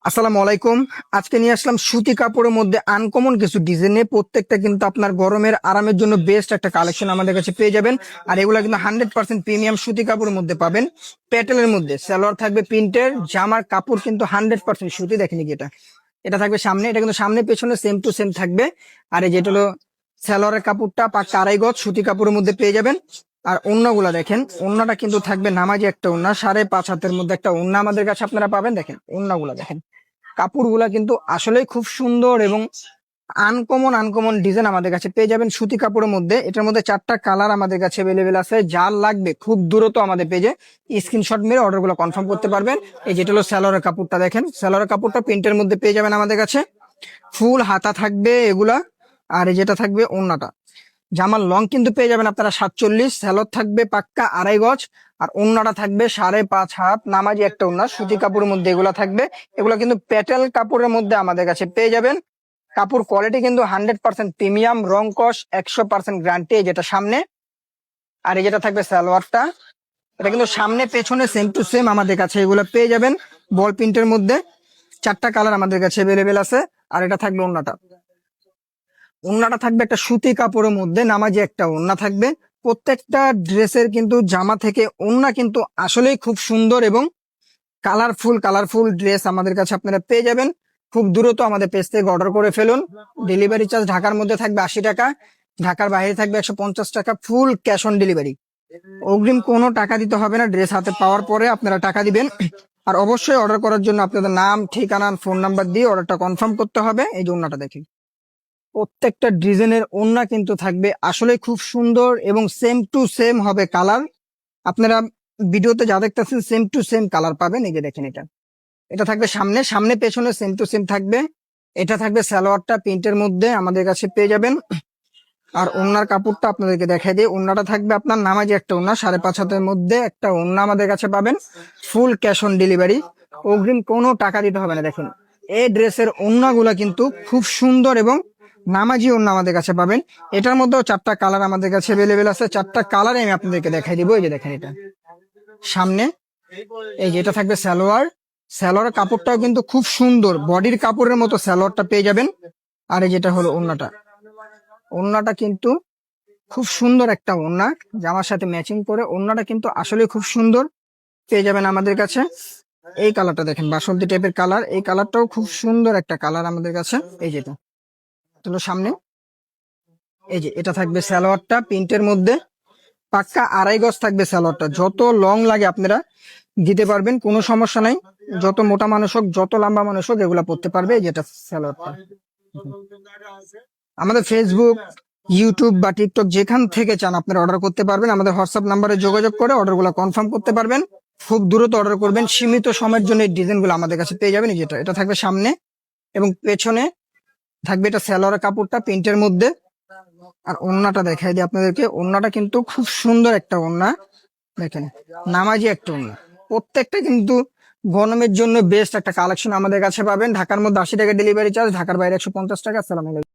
আসসালামু আলাইকুম। আজকে নিয়ে আসলাম সুতি কাপড়ের মধ্যে আনকমন কিছু ডিজাইনে, প্রত্যেকটা কিন্তু আপনার গরমের আরামের জন্য বেস্ট একটা কালেকশন আমাদের কাছে পেয়ে যাবেন। আর এগুলা কিন্তু 100% প্রিমিয়াম সুতি কাপড়ের মধ্যে পাবেন। প্যাটেলের মধ্যে সালোয়ার থাকবে প্রিন্টের, জামার কাপড় কিন্তু 100% সুতি। দেখেনি কি এটা, এটা থাকবে সামনে, এটা কিন্তু সামনে পেছনে সেম টু সেম থাকবে। আর এই যেটা হলো সালোয়ারের কাপড়টা পাক্কা আড়াই গজ সুতি কাপড়ের মধ্যে পেয়ে যাবেন। আর ওড়নাগুলা দেখেন, ওড়নাটা কিন্তু থাকবে নামাজি একটা ওড়না, 5.5 হাতের মধ্যে একটা ওড়না আমাদের কাছে আপনারা পাবেন। দেখেন ওড়নাগুলা দেখেন, কাপড়গুলা কিন্তু আসলেই খুব সুন্দর এবং আনকমন আনকমন ডিজাইন আমাদের কাছে পেয়ে যাবেন সুতি কাপড়ের মধ্যে। এটার মধ্যে 4টা কালার আমাদের কাছে অ্যাভেলেবেল আছে। যার লাগবে খুব দ্রুত আমাদের পেজে স্ক্রিনশট মেরে অর্ডারগুলো কনফার্ম করতে পারবেন। এই যেটা হলো সালোয়ারের কাপড়টা দেখেন, সালোয়ারের কাপড়টা প্রিন্টের মধ্যে পেয়ে যাবেন আমাদের কাছে। ফুল হাতা থাকবে এগুলা। আর এই যেটা থাকবে ওড়নাটা, জামার লং কিন্তু পেয়ে যাবেন আপনারা 47, সালোয়ার থাকবে পাক্কা আড়াই গজ। আর ওড়নাটা থাকবে 5.5 হাত, নামাজি একটা ওড়না সুতি কাপড়ের মধ্যে এগুলা থাকবে। এগুলা কিন্তু প্যাটেল কাপড়ের মধ্যে আমাদের কাছে পেয়ে যাবেন। কাপড় কোয়ালিটি কিন্তু 100% প্রিমিয়াম, রং কস 100% গ্যারান্টি। যেটা সামনে, আর এই যেটা থাকবে সালোয়ারটা, এটা কিন্তু সামনে পেছনে সেম টু সেম আমাদের কাছে এগুলো পেয়ে যাবেন বল প্রিন্টের মধ্যে। 4টা কালার আমাদের কাছে অ্যাভেলেবেল আছে। আর এটা থাকবে ওড়নাটা, ওড়নাটা থাকবে একটা সুতি কাপড়ের মধ্যে, নামাজি একটা ওড়না থাকবে। প্রত্যেকটা ড্রেসের কিন্তু জামা থেকে ওড়না কিন্তু আসলেই খুব সুন্দর এবং কালারফুল কালারফুল ড্রেস আমাদের কাছে আপনারা পেয়ে যাবেন। খুব দ্রুত আমাদের পেজ থেকে অর্ডার করে ফেলুন। ডেলিভারি চার্জ ঢাকার মধ্যে থাকবে 80 টাকা, ঢাকার বাইরে থাকবে 150 টাকা, ফুল ক্যাশ অন ডেলিভারি। অগ্রিম কোনো টাকা দিতে হবে না, ড্রেস হাতে পাওয়ার পরে আপনারা টাকা দিবেন। আর অবশ্যই অর্ডার করার জন্য আপনাদের নাম, ঠিকানা, ফোন নাম্বার দিয়ে অর্ডারটা কনফার্ম করতে হবে। এই যে ওড়নাটা দেখি, প্রত্যেকটা ডিজাইনের ওড়না কিন্তু থাকবে আসলে খুব সুন্দর এবং সেম টু সেম হবে কালার। আপনারা ভিডিওতে যা দেখতেছেন সেম টু সেম কালার পাবেন। এই যে দেখেন, এটা এটা থাকবে সামনে, সামনে পেছনে সেম টু সেম থাকবে। এটা থাকবে সালোয়ারটা প্রিন্টের মধ্যে আমাদের কাছে পেয়ে যাবেন। আর ওড়নার কাপড়টা আপনাদেরকে দেখাই দিই, ওড়নাটা থাকবে আপনার নামাজি একটা ওড়না, 5.5 হাতের মধ্যে একটা ওড়না আমাদের কাছে পাবেন। ফুল ক্যাশ অন ডেলিভারি, অগ্রিম কোনো টাকা দিতে হবে না। দেখুন এই ড্রেসের ওড়নাগুলা কিন্তু খুব সুন্দর এবং নামাজি ওড়না আমাদের কাছে পাবেন। এটার মধ্যেও 4টা কালার আমাদের কাছে অ্যাভেলেবেল আছে। 4টা কালারে আমি আপনাদেরকে দেখাই দিব। এই যে দেখেন, এটা সামনে, এই যে এটা থাকবে সালোয়ার, সালোয়ারের কাপড়টাও কিন্তু খুব সুন্দর, বডির কাপড়ের মতো সালোয়ারটা পেয়ে যাবেন। আর এই যেটা হলো ওড়নাটা, ওড়নাটা কিন্তু খুব সুন্দর একটা ওড়না, জামার সাথে ম্যাচিং করে ওড়নাটা কিন্তু আসলে খুব সুন্দর পেয়ে যাবেন আমাদের কাছে। এই কালারটা দেখেন, বাসন্তী টাইপের কালার, এই কালারটাও খুব সুন্দর একটা কালার আমাদের কাছে। এই যেটা হলো সামনে, এই যে এটা থাকবে সালোয়ারটা প্রিন্টের মধ্যে, পাক্কা আড়াই গজ থাকবে সালোয়ারটা। যত লং লাগে আপনারা দিতে পারবেন, কোনো সমস্যা নাই। যত মোটা মানুষ হোক, যত লম্বা মানুষ হোক, এগুলা পড়তে পারবে। এই যেটা সালোয়ারটা। আমাদের ফেসবুক, ইউটিউব বা টিকটক যেখান থেকে চান আপনারা অর্ডার করতে পারবেন। আমাদের হোয়াটসঅ্যাপ নাম্বারে যোগাযোগ করে অর্ডারগুলো কনফার্ম করতে পারবেন। খুব দ্রুত অর্ডার করবেন, সীমিত সময়ের জন্য এই ডিজাইনগুলো আমাদের কাছে পেয়ে যাবেন। যেটা এটা থাকবে সামনে এবং পেছনে থাকবে এটা সালোয়ারের কাপড়টা প্রিন্টের মধ্যে। আর ওড়নাটা দেখাই দিই আপনাদেরকে, ওড়নাটা কিন্তু খুব সুন্দর একটা ওড়না দেখেন, নামাজি একটা ওড়না। প্রত্যেকটা কিন্তু গরমের জন্য বেস্ট একটা কালেকশন আমাদের কাছে পাবেন। ঢাকার মধ্যে 80 টাকা ডেলিভারি চার্জ, ঢাকার বাইরে 150 টাকা। আসসালামু আলাইকুম।